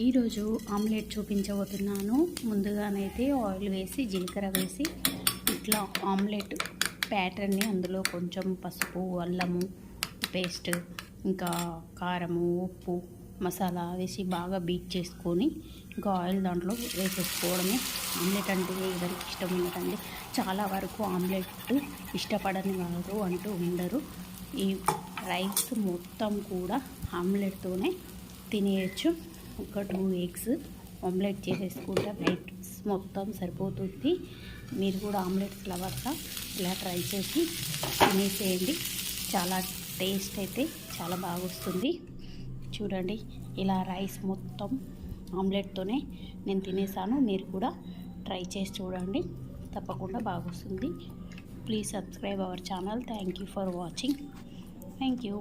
ఈరోజు ఆమ్లెట్ చూపించబోతున్నాను. ముందుగానైతే ఆయిల్ వేసి జీలకర్ర వేసి ఇట్లా ఆమ్లెట్ ప్యాటర్న్ని అందులో కొంచెం పసుపు, అల్లము పేస్ట్, ఇంకా కారము, ఉప్పు, మసాలా వేసి బాగా బీట్ చేసుకొని ఇంకా ఆయిల్ దాంట్లో వేసేసుకోవడమే. ఆమ్లెట్ అంటే ఎవరికి ఇష్టం ఉండదండి. చాలా వరకు ఆమ్లెట్ ఇష్టపడని వారు అంటూ ఉండరు. ఈ రైస్ మొత్తం కూడా ఆమ్లెట్తోనే తినేయచ్చు. ఒక 2 ఎగ్స్ ఆమ్లెట్ చేసేసుకుంటే రైస్ మొత్తం సరిపోతుంది. మీరు కూడా ఆమ్లెట్స్ లవర్సా ఇలా ట్రై చేసి తినేసేయండి. చాలా టేస్ట్ అయితే చాలా బాగా వస్తుంది. చూడండి, ఇలా రైస్ మొత్తం ఆమ్లెట్తోనే నేను తినేసాను. మీరు కూడా ట్రై చేసి చూడండి, తప్పకుండా బాగా వస్తుంది. Please subscribe our channel. Thank you for watching. Thank you.